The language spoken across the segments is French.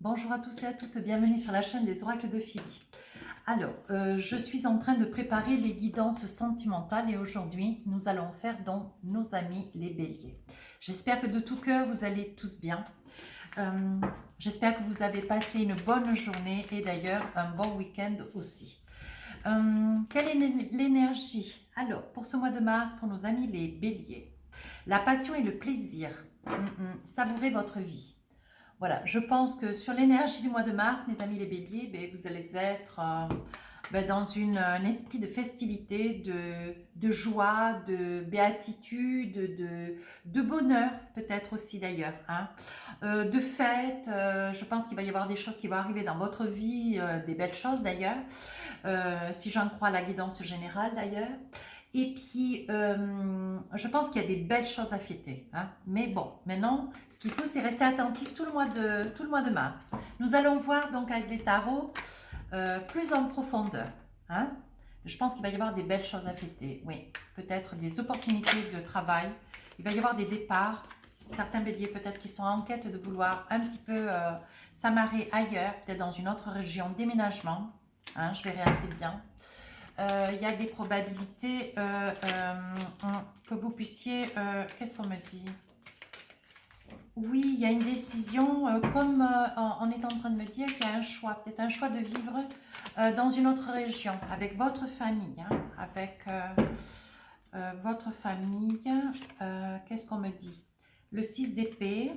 Bonjour à tous et à toutes, bienvenue sur la chaîne des oracles de Philly. Alors, je suis en train de préparer les guidances sentimentales et aujourd'hui, nous allons faire donc nos amis les béliers. J'espère que de tout cœur, vous allez tous bien. Euh, J'espère que vous avez passé une bonne journée et d'ailleurs un bon week-end aussi. Quelle est l'énergie? Alors, pour ce mois de mars, pour nos amis les béliers, la passion et le plaisir. Savourez votre vie. Voilà, je pense que sur l'énergie du mois de mars, mes amis les béliers, vous allez être dans un esprit de festivité, de joie, de béatitude, de bonheur peut-être aussi d'ailleurs, hein. De fête. Je pense qu'il va y avoir des choses qui vont arriver dans votre vie, des belles choses d'ailleurs, si j'en crois la guidance générale d'ailleurs. Et puis, je pense qu'il y a des belles choses à fêter, hein. Mais bon, maintenant, ce qu'il faut, c'est rester attentif tout le mois de mars. Nous allons voir donc avec les tarots plus en profondeur, hein. Je pense qu'il va y avoir des belles choses à fêter, oui. Peut-être des opportunités de travail. Il va y avoir des départs. Certains béliers peut-être qui sont en quête de vouloir un petit peu s'amarrer ailleurs, peut-être dans une autre région, déménagement, hein, je verrai assez bien. Il y a des probabilités que vous puissiez... Qu'est-ce qu'on me dit? Oui, il y a une décision, comme on est en train de me dire qu'il y a un choix, peut-être un choix de vivre dans une autre région, avec votre famille, hein, avec votre famille. Qu'est-ce qu'on me dit? Le 6 d'épée.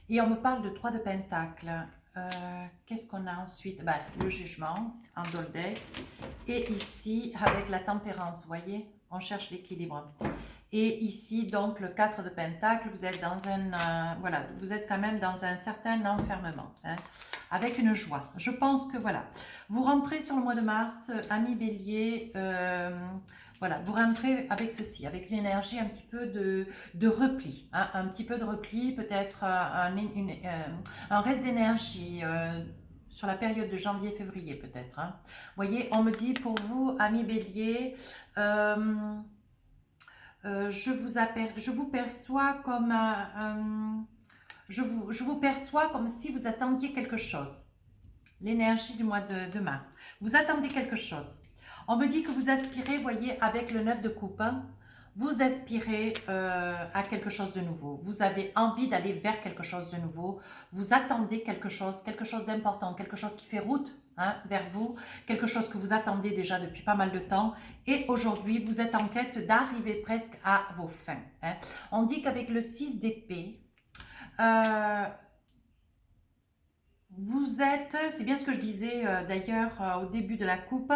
Et on me parle de 3 de pentacles. Qu'est-ce qu'on a ensuite? Le jugement, en deck. Et ici, avec la tempérance, vous voyez, on cherche l'équilibre. Et ici, donc, le 4 de pentacle, vous êtes dans un, voilà, vous êtes quand même dans un certain enfermement, hein, avec une joie. Je pense que, voilà, vous rentrez sur le mois de mars, amis bélier, voilà, vous rentrez avec ceci, avec une énergie un petit peu de repli, hein, un petit peu de repli, peut-être un reste d'énergie, sur la période de janvier-février peut-être, hein. Vous voyez, on me dit pour vous, amis bélier, je vous perçois comme je vous perçois comme si vous attendiez quelque chose. L'énergie du mois de mars. Vous attendez quelque chose. On me dit que vous aspirez, voyez, avec le 9 de coupe, hein, vous aspirez à quelque chose de nouveau. Vous avez envie d'aller vers quelque chose de nouveau. Vous attendez quelque chose d'important, quelque chose qui fait route, hein, vers vous, quelque chose que vous attendez déjà depuis pas mal de temps. Et aujourd'hui, vous êtes en quête d'arriver presque à vos fins, hein. On dit qu'avec le 6 d'épée, vous êtes, c'est bien ce que je disais d'ailleurs au début de la coupe,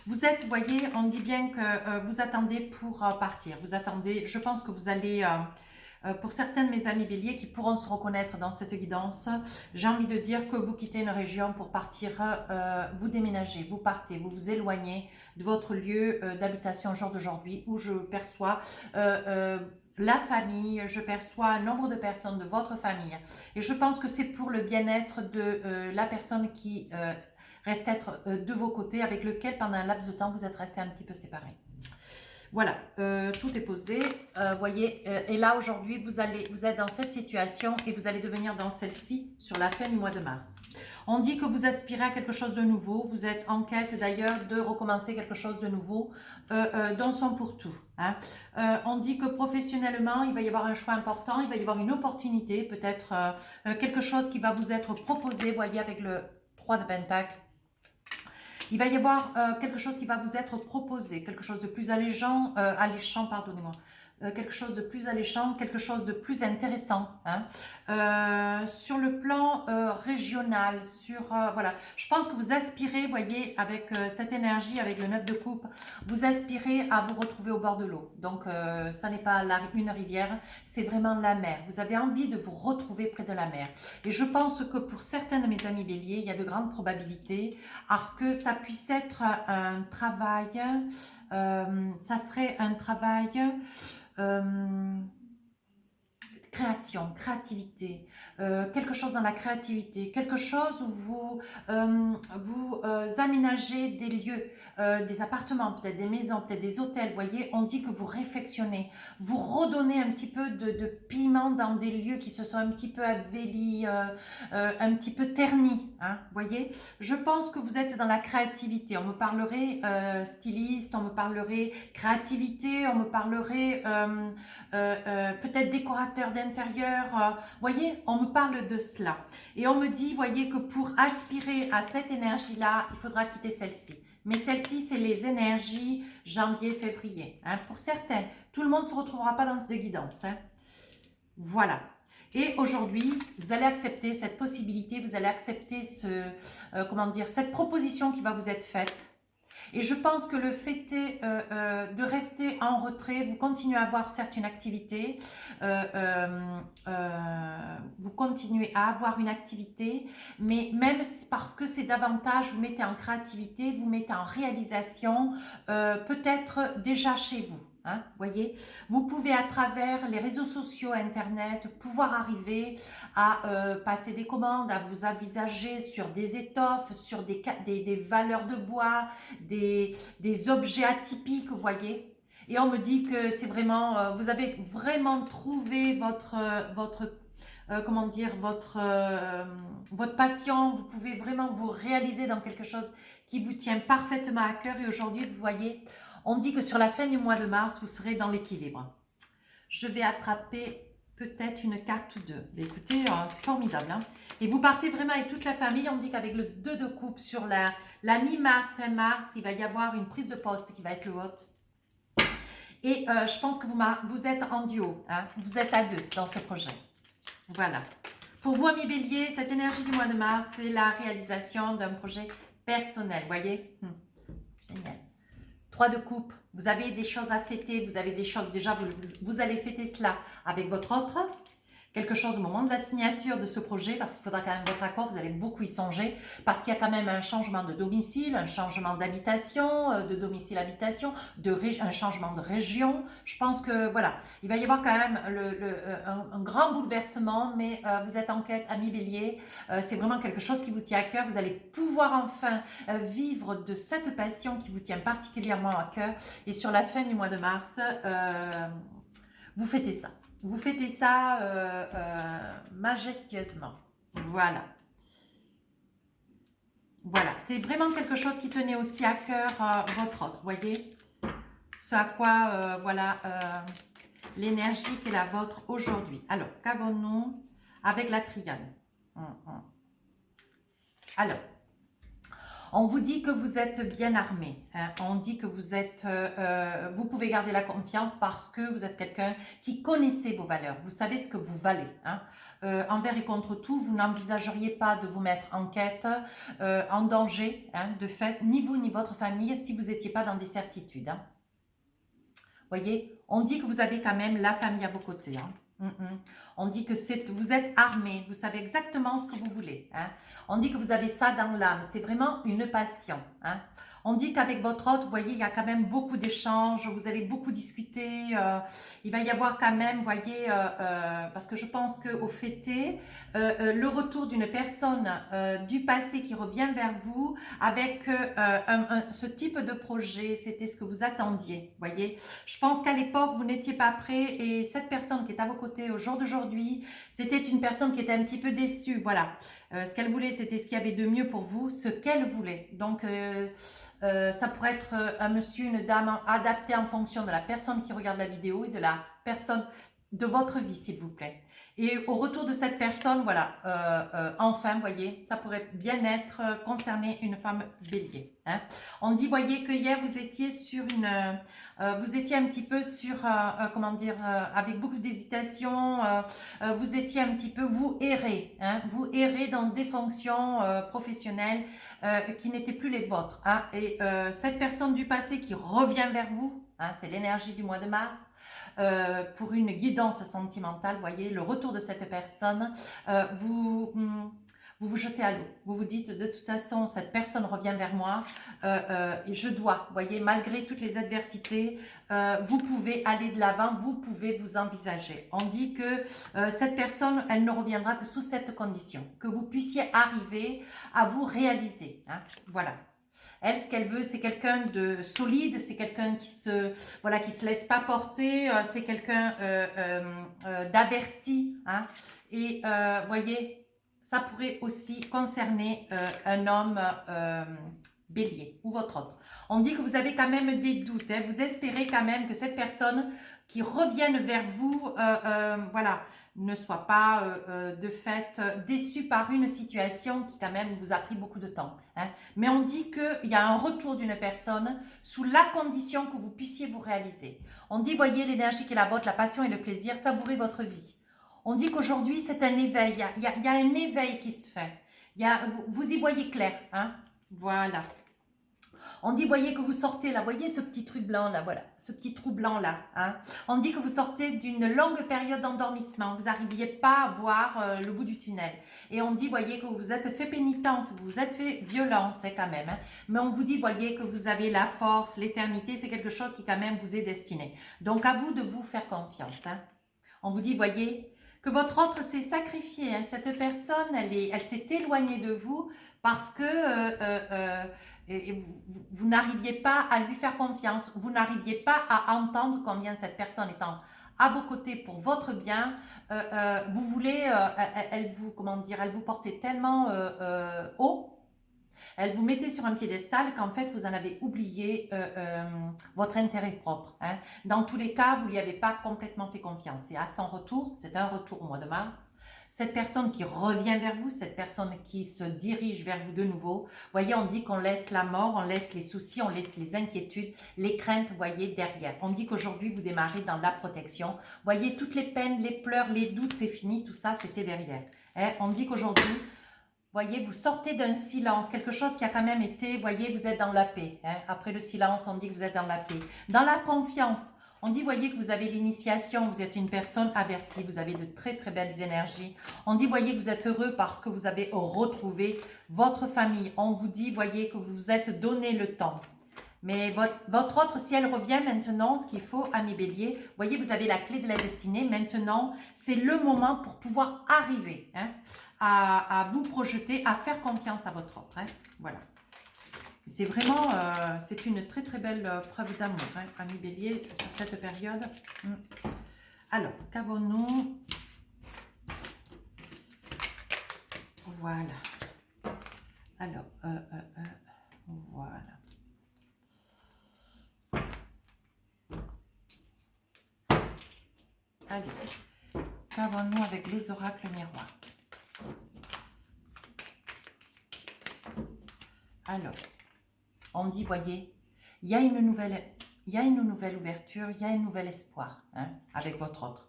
vous êtes, vous voyez, on dit bien que vous attendez pour partir, vous attendez, je pense que vous allez, pour certains de mes amis béliers qui pourront se reconnaître dans cette guidance, j'ai envie de dire que vous quittez une région pour partir, vous déménagez, vous partez, vous vous éloignez de votre lieu d'habitation au jour d'aujourd'hui où je perçois la famille, je perçois un nombre de personnes de votre famille. Et je pense que c'est pour le bien-être de la personne qui reste être de vos côtés, avec lequel pendant un laps de temps vous êtes resté un petit peu séparés. Voilà, tout est posé, voyez, et là aujourd'hui vous êtes dans cette situation et vous allez devenir dans celle-ci sur la fin du mois de mars. On dit que vous aspirez à quelque chose de nouveau, vous êtes en quête d'ailleurs de recommencer quelque chose de nouveau, dans son pour tout, hein. On dit que professionnellement il va y avoir un choix important, il va y avoir une opportunité, peut-être quelque chose qui va vous être proposé, voyez, avec le 3 de pentacle. Il va y avoir quelque chose qui va vous être proposé, quelque chose de plus alléchant, pardonnez-moi, quelque chose de plus alléchant, quelque chose de plus intéressant, hein. Sur le plan régional, voilà, je pense que vous aspirez, voyez, avec cette énergie, avec le 9 de coupe, vous aspirez à vous retrouver au bord de l'eau. Donc, ça n'est pas une rivière, c'est vraiment la mer. Vous avez envie de vous retrouver près de la mer. Et je pense que pour certains de mes amis béliers, il y a de grandes probabilités à ce que ça puisse être un travail, ça serait un travail création, créativité, quelque chose dans la créativité, quelque chose où vous aménagez des lieux, des appartements, peut-être des maisons, peut-être des hôtels, vous voyez, on dit que vous réfectionnez, vous redonnez un petit peu de piment dans des lieux qui se sont un petit peu avélis, un petit peu ternis, hein, vous voyez. Je pense que vous êtes dans la créativité, on me parlerait styliste, on me parlerait créativité, on me parlerait peut-être décorateur d'intérieur, voyez, on me parle de cela. Et on me dit, voyez, que pour aspirer à cette énergie-là, il faudra quitter celle-ci. Mais celle-ci, c'est les énergies janvier-février. Hein. Pour certains, tout le monde ne se retrouvera pas dans cette guidance. Hein. Voilà. Et aujourd'hui, vous allez accepter cette possibilité, vous allez accepter comment dire, cette proposition qui va vous être faite. Et je pense que le fait est de rester en retrait, vous continuez à avoir certes une activité, vous continuez à avoir une activité, mais même parce que c'est davantage, vous mettez en créativité, vous mettez en réalisation, peut-être déjà chez vous. Hein, voyez, vous pouvez à travers les réseaux sociaux, internet, pouvoir arriver à passer des commandes, à vous envisager sur des étoffes, sur des valeurs de bois, des objets atypiques, vous voyez. Et on me dit que c'est vraiment, vous avez vraiment trouvé comment dire, votre passion, vous pouvez vraiment vous réaliser dans quelque chose qui vous tient parfaitement à cœur. Et aujourd'hui, vous voyez, on dit que sur la fin du mois de mars, vous serez dans l'équilibre. Je vais attraper peut-être une carte ou deux. Mais écoutez, c'est formidable. Hein. Et vous partez vraiment avec toute la famille. On dit qu'avec le 2 de coupe sur la mi-mars, fin mars, il va y avoir une prise de poste qui va être le vôtre. Et je pense que vous êtes en duo. Hein. Vous êtes à deux dans ce projet. Voilà. Pour vous, amis bélier, cette énergie du mois de mars, c'est la réalisation d'un projet personnel. Vous voyez Génial. 3 de coupe, vous avez des choses à fêter, vous avez des choses, déjà vous allez fêter cela avec votre autre, quelque chose au moment de la signature de ce projet, parce qu'il faudra quand même votre accord, vous allez beaucoup y songer, parce qu'il y a quand même un changement de domicile, un changement d'habitation, de domicile-habitation, un changement de région. Je pense que voilà, il va y avoir quand même un grand bouleversement, mais vous êtes en quête, ami bélier, c'est vraiment quelque chose qui vous tient à cœur, vous allez pouvoir enfin vivre de cette passion qui vous tient particulièrement à cœur, et sur la fin du mois de mars, vous fêtez ça. Vous fêtez ça majestueusement. Voilà. Voilà. C'est vraiment quelque chose qui tenait aussi à cœur votre autre. Vous voyez ce à quoi, voilà, l'énergie qui est la vôtre aujourd'hui. Alors, qu'avons-nous avec la triade? Alors, on vous dit que vous êtes bien armé. Hein. On dit que vous pouvez garder la confiance parce que vous êtes quelqu'un qui connaissez vos valeurs. Vous savez ce que vous valez. Hein. Envers et contre tout, vous n'envisageriez pas de vous mettre en quête, en danger, hein, de fait, ni vous ni votre famille, si vous n'étiez pas dans des certitudes. Hein. Voyez, on dit que vous avez quand même la famille à vos côtés. Hein. On dit que vous êtes armé, vous savez exactement ce que vous voulez. Hein. On dit que vous avez ça dans l'âme, c'est vraiment une passion. Hein. On dit qu'avec votre hôte, vous voyez, il y a quand même beaucoup d'échanges, vous allez beaucoup discuter, il va y avoir quand même, vous voyez, parce que je pense qu'au fêté, le retour d'une personne du passé qui revient vers vous avec ce type de projet, c'était ce que vous attendiez, vous voyez. Je pense qu'à l'époque, vous n'étiez pas prêt et cette personne qui est à vos côtés au jour d'aujourd'hui, c'était une personne qui était un petit peu déçue, voilà. Ce qu'elle voulait, c'était ce qu'il y avait de mieux pour vous, ce qu'elle voulait. Donc, ça pourrait être un monsieur, une dame adapté en fonction de la personne qui regarde la vidéo et de la personne de votre vie, s'il vous plaît. Et au retour de cette personne, voilà, enfin, vous voyez, ça pourrait bien être concerné une femme bélier. Hein. On dit, voyez, que hier, vous étiez sur vous étiez un petit peu sur, comment dire, avec beaucoup d'hésitation, vous étiez un petit peu, vous errez, hein, vous errez dans des fonctions professionnelles qui n'étaient plus les vôtres. Hein, et cette personne du passé qui revient vers vous, hein, c'est l'énergie du mois de mars, pour une guidance sentimentale, vous voyez, le retour de cette personne, vous vous vous jetez à l'eau. Vous vous dites, de toute façon, cette personne revient vers moi, et je dois, vous voyez, malgré toutes les adversités, vous pouvez aller de l'avant, vous pouvez vous envisager. On dit que cette personne, elle ne reviendra que sous cette condition, que vous puissiez arriver à vous réaliser. Hein, voilà. Elle, ce qu'elle veut, c'est quelqu'un de solide, c'est quelqu'un qui voilà, qui se laisse pas porter, c'est quelqu'un d'averti. Hein, et voyez, ça pourrait aussi concerner un homme bélier ou votre autre. On dit que vous avez quand même des doutes. Hein, vous espérez quand même que cette personne qui revienne vers vous, voilà, ne soit pas de fait déçu par une situation qui quand même vous a pris beaucoup de temps. Hein. Mais on dit qu'il y a un retour d'une personne sous la condition que vous puissiez vous réaliser. On dit, voyez l'énergie qui est la vôtre, la passion et le plaisir, savourez votre vie. On dit qu'aujourd'hui c'est un éveil, il y a un éveil qui se fait. Vous y voyez clair. Hein. Voilà. On dit, voyez que vous sortez là, voyez ce petit truc blanc là, voilà, ce petit trou blanc là. Hein. On dit que vous sortez d'une longue période d'endormissement, vous n'arriviez pas à voir le bout du tunnel. Et on dit, voyez que vous vous êtes fait pénitence, vous vous êtes fait violence quand même. Hein. Mais on vous dit, voyez que vous avez la force, l'éternité, c'est quelque chose qui quand même vous est destiné. Donc à vous de vous faire confiance. Hein. On vous dit, voyez, que votre autre s'est sacrifié. Hein. Cette personne, elle s'est éloignée de vous parce que vous n'arriviez pas à lui faire confiance. Vous n'arriviez pas à entendre combien cette personne étant à vos côtés pour votre bien, vous voulez, comment dire, elle vous portait tellement haut. Elle vous mettait sur un piédestal qu'en fait, vous en avez oublié votre intérêt propre. Hein. Dans tous les cas, vous ne lui avez pas complètement fait confiance. Et à son retour, c'est un retour au mois de mars, cette personne qui revient vers vous, cette personne qui se dirige vers vous de nouveau, voyez, on dit qu'on laisse la mort, on laisse les soucis, on laisse les inquiétudes, les craintes, voyez, derrière. On dit qu'aujourd'hui, vous démarrez dans la protection. Voyez, toutes les peines, les pleurs, les doutes, c'est fini, tout ça, c'était derrière. Hein. On dit qu'aujourd'hui, voyez, vous sortez d'un silence, quelque chose qui a quand même été, voyez, vous êtes dans la paix. Hein. Après le silence, on dit que vous êtes dans la paix. Dans la confiance, on dit, voyez, que vous avez l'initiation, vous êtes une personne avertie, vous avez de très très belles énergies. On dit, voyez, que vous êtes heureux parce que vous avez retrouvé votre famille. On vous dit, voyez, que vous vous êtes donné le temps. Mais votre autre, si elle revient maintenant, ce qu'il faut, amis bélier, voyez, vous avez la clé de la destinée. Maintenant, c'est le moment pour pouvoir arriver hein, à vous projeter, à faire confiance à votre autre. Hein, voilà. C'est vraiment, c'est une très très belle preuve d'amour, hein, amis bélier, sur cette période. Alors, qu'avons-nous? Voilà. Alors, voilà. Allez, qu'avons-nous avec les oracles miroirs? Alors, on dit, voyez, il y a une nouvelle ouverture, il y a un nouvel espoir hein, avec votre autre.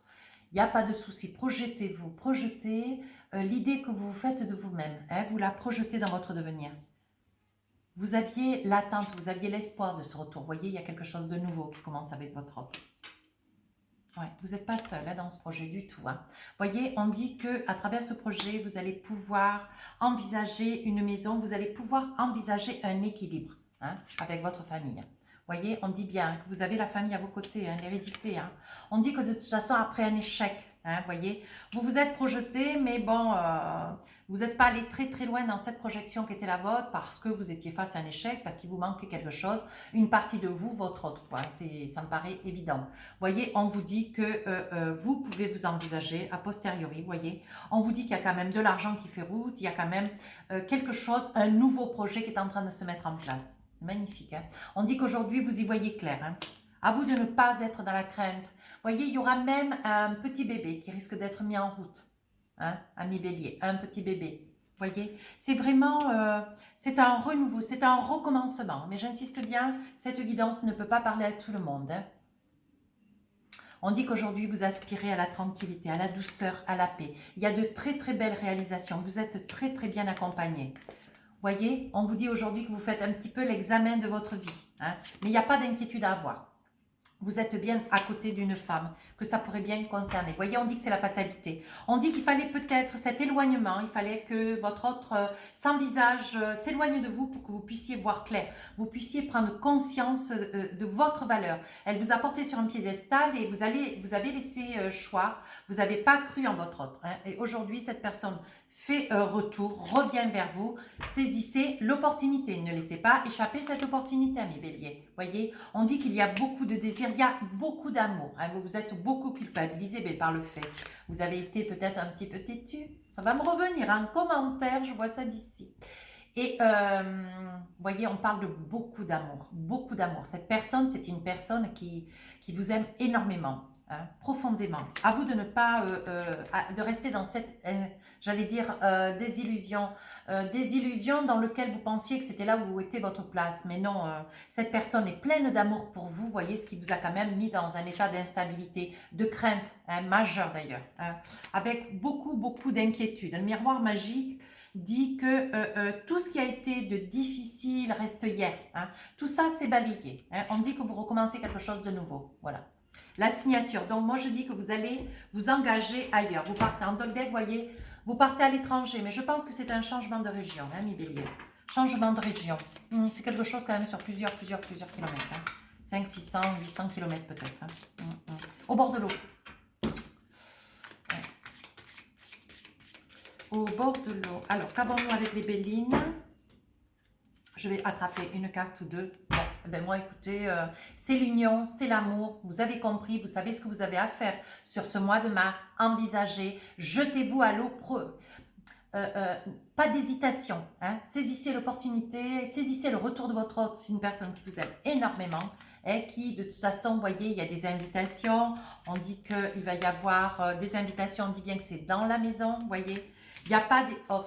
Il n'y a pas de souci, projetez-vous, projetez l'idée que vous faites de vous-même, hein, vous la projetez dans votre devenir. Vous aviez l'attente, vous aviez l'espoir de ce retour. Vous voyez, il y a quelque chose de nouveau qui commence avec votre autre. Ouais, vous n'êtes pas seul hein, dans ce projet du tout. Hein. Voyez, on dit qu'à travers ce projet, vous allez pouvoir envisager une maison, vous allez pouvoir envisager un équilibre hein, avec votre famille. Voyez, on dit bien que vous avez la famille à vos côtés, hein, l'hérédité. Hein. On dit que de toute façon, après un échec, hein, voyez, vous vous êtes projeté, mais bon, vous n'êtes pas allé très très loin dans cette projection qui était la vôtre parce que vous étiez face à un échec, parce qu'il vous manquait quelque chose, une partie de vous, votre autre. Quoi. Ça me paraît évident. Voyez, on vous dit que vous pouvez vous envisager a posteriori, voyez. On vous dit qu'il y a quand même de l'argent qui fait route, il y a quand même quelque chose, un nouveau projet qui est en train de se mettre en place. Magnifique. Hein. On dit qu'aujourd'hui, vous y voyez clair. Hein. À vous de ne pas être dans la crainte. Voyez, il y aura même un petit bébé qui risque d'être mis en route. Hein, ami bélier, un petit bébé. Voyez, c'est vraiment, c'est un renouveau, c'est un recommencement. Mais j'insiste bien, cette guidance ne peut pas parler à tout le monde. Hein. On dit qu'aujourd'hui, vous aspirez à la tranquillité, à la douceur, à la paix. Il y a de très très belles réalisations. Vous êtes très très bien accompagné. Voyez, on vous dit aujourd'hui que vous faites un petit peu l'examen de votre vie. Hein, mais il n'y a pas d'inquiétude à avoir. vous êtes bien à côté d'une femme, que ça pourrait bien concerner. Vous voyez, on dit que c'est la fatalité. On dit qu'il fallait peut-être cet éloignement, il fallait que votre autre sans visage s'éloigne de vous pour que vous puissiez voir clair, vous puissiez prendre conscience de votre valeur. Elle vous a porté sur un piédestal et vous avez laissé choir, vous n'avez pas cru en votre autre. Hein. Et aujourd'hui, cette personne fait retour, revient vers vous, saisissez l'opportunité, ne laissez pas échapper cette opportunité, amis béliers. Voyez, on dit qu'il y a beaucoup de désir, il y a beaucoup d'amour, hein, vous êtes beaucoup culpabilisé par le fait. Vous avez été peut-être un petit peu têtu, ça va me revenir en commentaire, je vois ça d'ici. Et voyez, on parle de beaucoup d'amour, beaucoup d'amour. Cette personne, c'est une personne qui vous aime énormément. Hein, profondément. À vous de ne pas, de rester dans cette, j'allais dire, désillusion dans lequel vous pensiez que c'était là où était votre place. Mais non, cette personne est pleine d'amour pour vous, voyez, ce qui vous a quand même mis dans un état d'instabilité, de crainte, hein, majeure d'ailleurs, hein, avec beaucoup, beaucoup d'inquiétude. Le miroir magique dit que tout ce qui a été de difficile reste hier. Hein. Tout ça, c'est balayé. Hein. On dit que vous recommencez quelque chose de nouveau. Voilà. La signature. Donc, moi, je dis que vous allez vous engager ailleurs. Vous partez en Doldeck, vous voyez, vous partez à l'étranger. Mais je pense que c'est un changement de région, hein, mi bélier. Changement de région. C'est quelque chose quand même sur plusieurs kilomètres. Hein. 5, 600, 800 kilomètres peut-être. Hein. Au bord de l'eau. Ouais. Au bord de l'eau. Alors, qu'avons-nous avec les bélines? Je vais attraper une carte ou deux. Bon, ben moi, écoutez, c'est l'union, c'est l'amour. Vous avez compris, vous savez ce que vous avez à faire sur ce mois de mars. Envisagez, jetez-vous à l'eau. Pas d'hésitation. Hein. Saisissez l'opportunité, saisissez le retour de votre hôte. C'est une personne qui vous aime énormément et qui, de toute façon, vous voyez, il y a des invitations. On dit qu'il va y avoir des invitations. On dit bien que c'est dans la maison, vous voyez. Il n'y a pas des... Oh.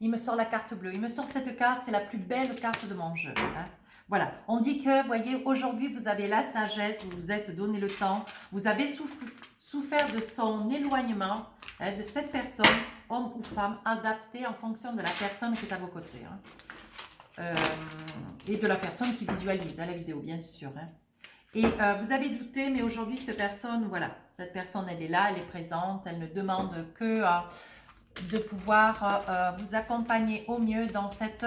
Il me sort la carte bleue. Il me sort cette carte. C'est la plus belle carte de mon jeu. Hein. Voilà. On dit que, vous voyez, aujourd'hui, vous avez la sagesse. Vous vous êtes donné le temps. Vous avez souffert de son éloignement, hein, de cette personne, homme ou femme, adapté en fonction de la personne qui est à vos côtés. Hein. Et de la personne qui visualise hein, la vidéo, bien sûr. Hein. Et vous avez douté, mais aujourd'hui, cette personne, voilà. Cette personne, elle est là, elle est présente. Elle ne demande que... de pouvoir vous accompagner au mieux dans cette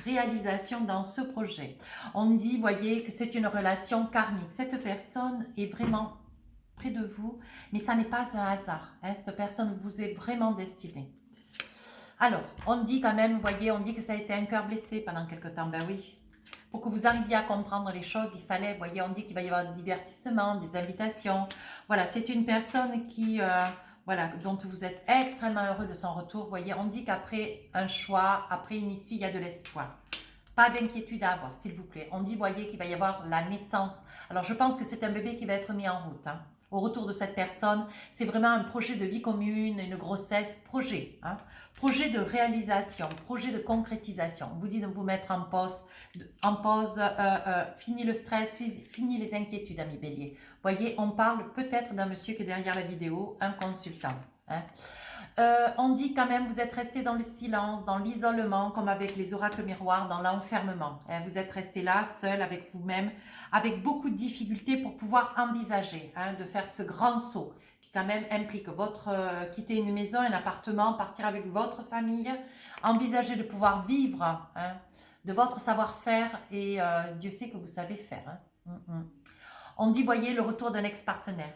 réalisation, dans ce projet. On dit, voyez, que c'est une relation karmique. Cette personne est vraiment près de vous, mais ça n'est pas un hasard. Hein. Cette personne vous est vraiment destinée. Alors, on dit quand même, voyez, on dit que ça a été un cœur blessé pendant quelque temps. Ben oui. Pour que vous arriviez à comprendre les choses, il fallait, voyez, on dit qu'il va y avoir des divertissements, des invitations. Voilà, c'est une personne qui... voilà, dont vous êtes extrêmement heureux de son retour. Vous voyez, on dit qu'après un choix, après une issue, il y a de l'espoir. Pas d'inquiétude à avoir, s'il vous plaît. On dit, voyez, qu'il va y avoir la naissance. Alors, je pense que c'est un bébé qui va être mis en route. Hein. Au retour de cette personne, c'est vraiment un projet de vie commune, une grossesse, projet. Hein. Projet de réalisation, projet de concrétisation. On vous dit de vous mettre en pause, fini le stress, fini les inquiétudes, amis bélier. Voyez, on parle peut-être d'un monsieur qui est derrière la vidéo, un consultant. Hein. On dit quand même, vous êtes resté dans le silence, dans l'isolement, comme avec les oracles miroirs, dans l'enfermement. Hein. Vous êtes resté là, seul, avec vous-même, avec beaucoup de difficultés pour pouvoir envisager hein, de faire ce grand saut qui quand même implique votre quitter une maison, un appartement, partir avec votre famille, envisager de pouvoir vivre hein, de votre savoir-faire et Dieu sait que vous savez faire. Hein. On dit, voyez, le retour d'un ex-partenaire.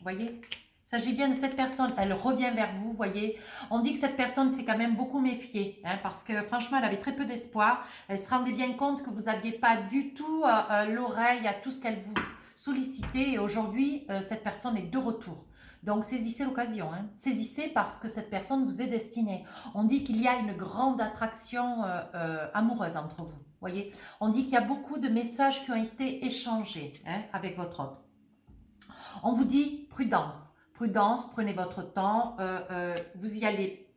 Voyez. Il s'agit bien de cette personne, elle revient vers vous, voyez. On dit que cette personne s'est quand même beaucoup méfiée, hein, parce que franchement, elle avait très peu d'espoir. Elle se rendait bien compte que vous n'aviez pas du tout l'oreille à tout ce qu'elle vous sollicitait. Et aujourd'hui, cette personne est de retour. Donc, saisissez l'occasion. Hein. Saisissez parce que cette personne vous est destinée. On dit qu'il y a une grande attraction amoureuse entre vous. Voyez, on dit qu'il y a beaucoup de messages qui ont été échangés hein, avec votre hôte. On vous dit prudence. Prudence, prenez votre temps, vous y allez,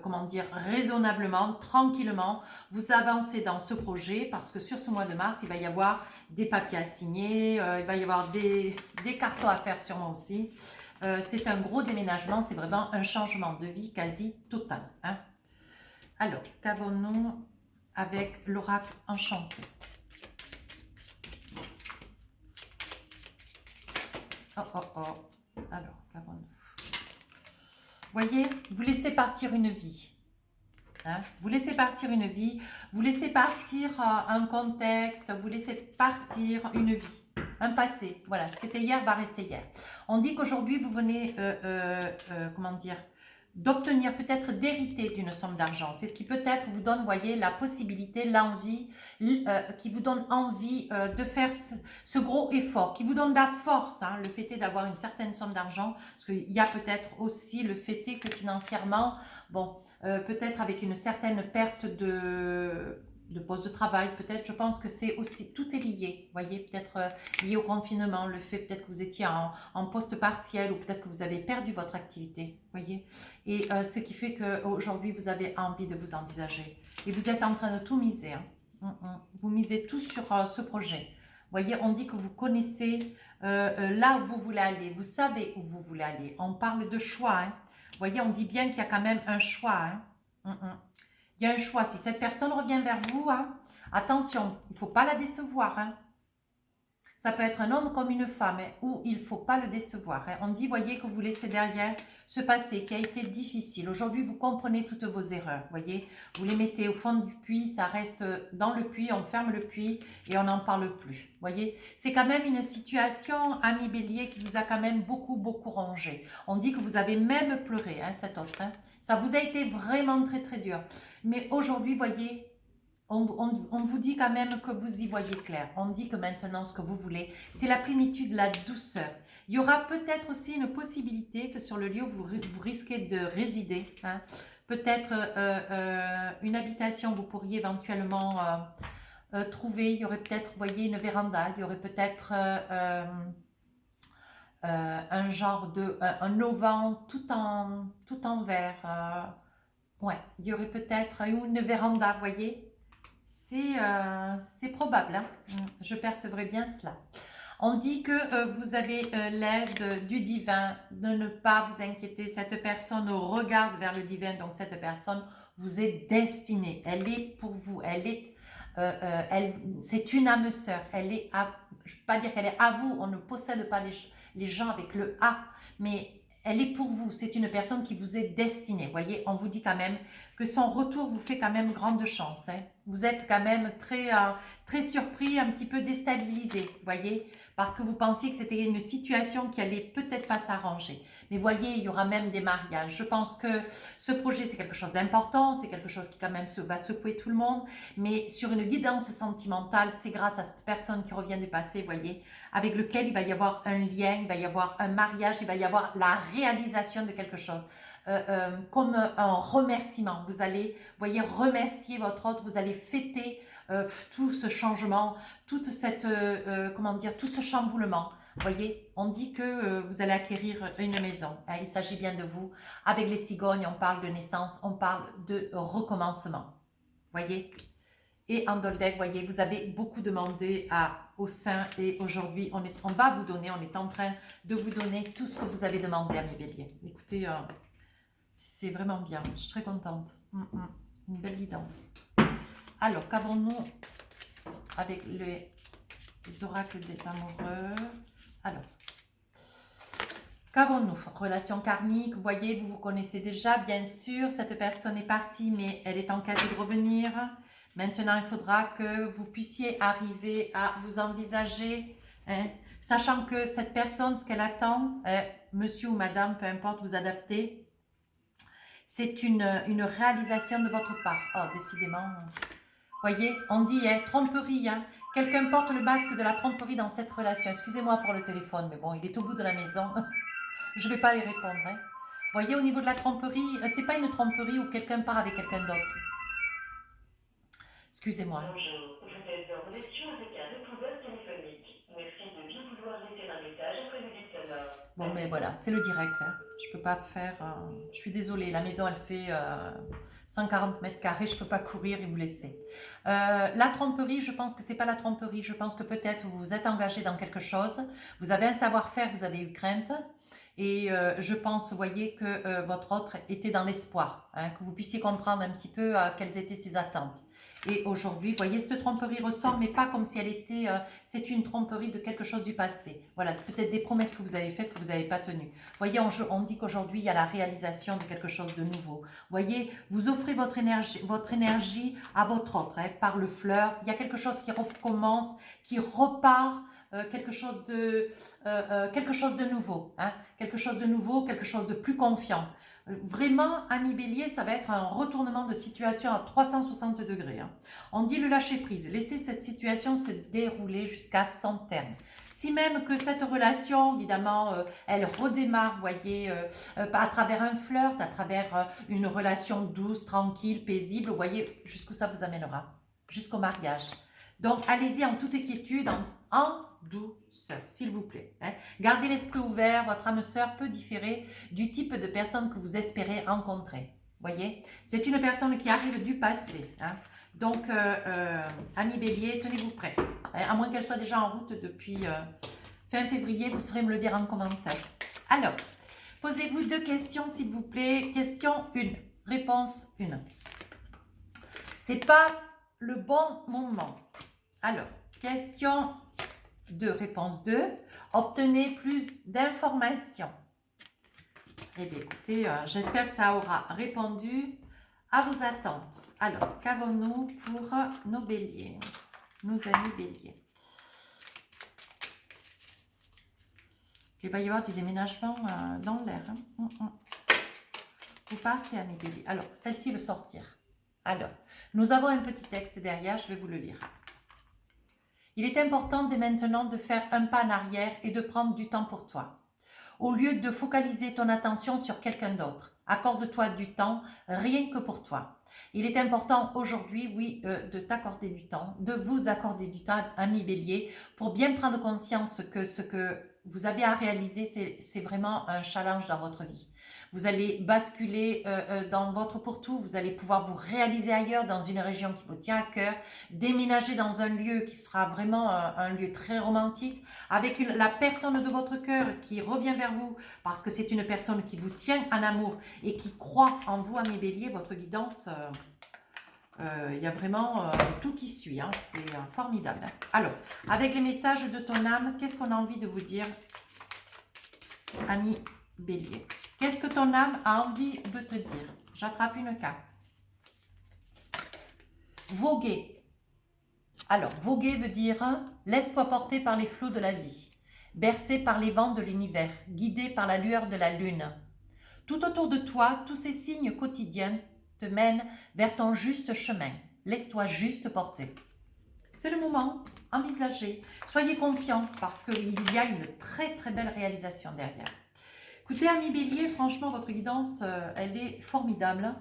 comment dire, raisonnablement, tranquillement, vous avancez dans ce projet parce que sur ce mois de mars, il va y avoir des papiers à signer, il va y avoir des cartons à faire sûrement aussi. C'est un gros déménagement, c'est vraiment un changement de vie quasi total. Hein. Alors, qu'avons-nous avec l'oracle enchanté? Oh, oh, oh. Alors, voyez, vous laissez partir une vie. Hein? Vous laissez partir une vie, vous laissez partir un contexte, vous laissez partir une vie, un passé. Voilà, ce qui était hier va rester hier. On dit qu'aujourd'hui, vous venez, comment dire, d'obtenir, peut-être d'hériter d'une somme d'argent. C'est ce qui peut-être vous donne, voyez, la possibilité, l'envie, qui vous donne envie de faire ce gros effort, qui vous donne de la force. Hein. Le fait est d'avoir une certaine somme d'argent, parce qu'il y a peut-être aussi le fait est que financièrement, bon, peut-être avec une certaine perte de poste de travail, peut-être, je pense que c'est aussi, tout est lié, voyez, peut-être lié au confinement, le fait peut-être que vous étiez en poste partiel ou peut-être que vous avez perdu votre activité, voyez, et ce qui fait qu'aujourd'hui, vous avez envie de vous envisager et vous êtes en train de tout miser, hein. Vous misez tout sur ce projet. Voyez, on dit que vous connaissez là où vous voulez aller, vous savez où vous voulez aller, on parle de choix, hein. Vous voyez, on dit bien qu'il y a quand même un choix, hein. Il y a un choix. Si cette personne revient vers vous, hein, attention, il ne faut pas la décevoir, hein. Ça peut être un homme comme une femme, hein, où il ne faut pas le décevoir, hein. On dit, voyez, que vous laissez derrière ce passé qui a été difficile. Aujourd'hui, vous comprenez toutes vos erreurs, voyez. Vous les mettez au fond du puits, ça reste dans le puits, on ferme le puits et on n'en parle plus, voyez. C'est quand même une situation, ami Bélier, qui vous a quand même beaucoup, beaucoup rongé. On dit que vous avez même pleuré, hein, cet autre, hein. Ça vous a été vraiment très, très dur. Mais aujourd'hui, voyez, on vous dit quand même que vous y voyez clair. On dit que maintenant, ce que vous voulez, c'est la plénitude, la douceur. Il y aura peut-être aussi une possibilité que sur le lieu où vous risquez de résider, hein, peut-être une habitation, vous pourriez éventuellement trouver. Il y aurait peut-être, vous voyez, une véranda. Il y aurait peut-être un genre de un auvent tout en verre. Ouais, il y aurait peut-être une véranda, vous voyez. C'est probable, hein. Je percevrai bien cela. On dit que vous avez l'aide du divin, de ne pas vous inquiéter. Cette personne regarde vers le divin, donc cette personne vous est destinée. Elle est pour vous. C'est une âme sœur. Elle est je ne peux pas dire qu'elle est à vous. On ne possède pas les gens avec le A, mais elle est pour vous. C'est une personne qui vous est destinée. Voyez, on vous dit quand même que son retour vous fait quand même grande chance, hein. Vous êtes quand même très surpris, un petit peu déstabilisé, voyez, parce que vous pensiez que c'était une situation qui allait peut-être pas s'arranger. Mais voyez, il y aura même des mariages. Je pense que ce projet, c'est quelque chose d'important, c'est quelque chose qui quand même va secouer tout le monde, mais sur une guidance sentimentale, c'est grâce à cette personne qui revient du passé, voyez, avec lequel il va y avoir un lien, il va y avoir un mariage, il va y avoir la réalisation de quelque chose. Comme un remerciement. Vous allez, voyez, remercier votre hôte, vous allez fêter tout ce changement, toute cette, comment dire, tout ce chamboulement. Voyez, on dit que vous allez acquérir une maison, hein, il s'agit bien de vous. Avec les cigognes, on parle de naissance, on parle de recommencement. Voyez. Et en Doldek, voyez, vous avez beaucoup demandé au sein et aujourd'hui, on va vous donner, on est en train de vous donner tout ce que vous avez demandé à mes béliers. Écoutez, c'est vraiment bien, je suis très contente. Une belle guidance. Alors, qu'avons-nous avec les oracles des amoureux? Alors, qu'avons-nous? Relation karmique, vous voyez, vous vous connaissez déjà, bien sûr. Cette personne est partie, mais elle est en quête de revenir. Maintenant, il faudra que vous puissiez arriver à vous envisager, hein, sachant que cette personne, ce qu'elle attend, monsieur ou madame, peu importe, vous adaptez, c'est une réalisation de votre part. Oh, décidément, voyez, on dit tromperie, hein. Quelqu'un porte le masque de la tromperie dans cette relation. Excusez-moi pour le téléphone, mais bon, il est au bout de la maison. Je ne vais pas les répondre, hein. Voyez, au niveau de la tromperie, c'est pas une tromperie où quelqu'un part avec quelqu'un d'autre. Excusez-moi. Bonjour, vous êtes en connexion avec un répondeur téléphonique. Merci de bien vouloir laisser un message après le bip sonore. Bon, mais voilà, c'est le direct, hein. Je peux pas faire... je suis désolée, la maison, elle fait 140 mètres carrés, je peux pas courir et vous laisser. La tromperie, je pense que c'est pas la tromperie. Je pense que peut-être vous vous êtes engagé dans quelque chose. Vous avez un savoir-faire, vous avez eu crainte. Et je pense, vous voyez, que votre autre était dans l'espoir, hein, que vous puissiez comprendre un petit peu quelles étaient ses attentes. Et aujourd'hui, vous voyez, cette tromperie ressort, mais pas comme si elle était... c'est une tromperie de quelque chose du passé. Voilà, peut-être des promesses que vous avez faites que vous n'avez pas tenues. Vous voyez, on dit qu'aujourd'hui, il y a la réalisation de quelque chose de nouveau. Vous voyez, vous offrez votre énergie à votre autre, hein, par le flirt. Il y a quelque chose qui recommence, qui repart, quelque chose de nouveau. Hein, quelque chose de nouveau, quelque chose de plus confiant. Vraiment, ami Bélier, ça va être un retournement de situation à 360 degrés. Hein. On dit le lâcher prise, laisser cette situation se dérouler jusqu'à son terme. Si même que cette relation, évidemment, elle redémarre, vous voyez, à travers un flirt, à travers une relation douce, tranquille, paisible, vous voyez, jusqu'où ça vous amènera, jusqu'au mariage. Donc, allez-y en toute quiétude, en douceur, s'il vous plaît. Hein. Gardez l'esprit ouvert, votre âme sœur peut différer du type de personne que vous espérez rencontrer. Voyez, c'est une personne qui arrive du passé. Hein. Donc, amis Bélier, tenez-vous prêts. Hein, à moins qu'elle soit déjà en route depuis fin février, vous saurez me le dire en commentaire. Alors, posez-vous 2 questions, s'il vous plaît. Question 1, réponse 1. C'est pas le bon moment. Alors, question 2, réponse 2. Obtenez plus d'informations. Eh bien, écoutez, j'espère que ça aura répondu à vos attentes. Alors, qu'avons-nous pour nos béliers, nos amis béliers? Il va y avoir du déménagement dans l'air. Hein. Vous partez, amis béliers. Alors, celle-ci veut sortir. Alors, nous avons un petit texte derrière, je vais vous le lire. Il est important dès maintenant de faire un pas en arrière et de prendre du temps pour toi. Au lieu de focaliser ton attention sur quelqu'un d'autre, accorde-toi du temps rien que pour toi. Il est important aujourd'hui, oui, de t'accorder du temps, de vous accorder du temps, amis bélier, pour bien prendre conscience que ce que vous avez à réaliser, c'est vraiment un challenge dans votre vie. Vous allez basculer dans votre pourtour, vous allez pouvoir vous réaliser ailleurs dans une région qui vous tient à cœur, déménager dans un lieu qui sera vraiment un lieu très romantique, avec la personne de votre cœur qui revient vers vous, parce que c'est une personne qui vous tient en amour et qui croit en vous, amis bélier, votre guidance... il y a vraiment tout qui suit, hein, c'est formidable. Hein. Alors, avec les messages de ton âme, qu'est-ce qu'on a envie de vous dire, ami bélier? Qu'est-ce que ton âme a envie de te dire? J'attrape une carte. Voguer. Alors, voguer veut dire laisse-toi porter par les flots de la vie, bercé par les vents de l'univers, guidé par la lueur de la lune. Tout autour de toi, tous ces signes quotidiens te mène vers ton juste chemin. Laisse-toi juste porter. C'est le moment, envisagez. Soyez confiants parce qu'il y a une très très belle réalisation derrière. Écoutez, amis bélier, franchement, votre guidance, elle est formidable.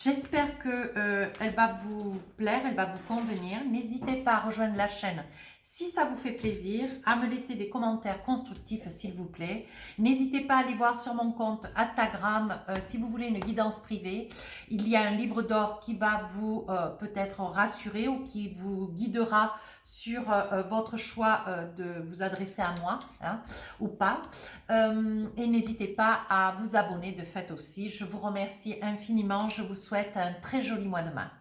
J'espère qu'elle va vous plaire, elle va vous convenir. N'hésitez pas à rejoindre la chaîne si ça vous fait plaisir, à me laisser des commentaires constructifs s'il vous plaît. N'hésitez pas à aller voir sur mon compte Instagram si vous voulez une guidance privée. Il y a un livre d'or qui va vous peut-être rassurer ou qui vous guidera sur votre choix de vous adresser à moi hein, ou pas. Et n'hésitez pas à vous abonner de fait aussi. Je vous remercie infiniment. Je vous souhaite un très joli mois de mars.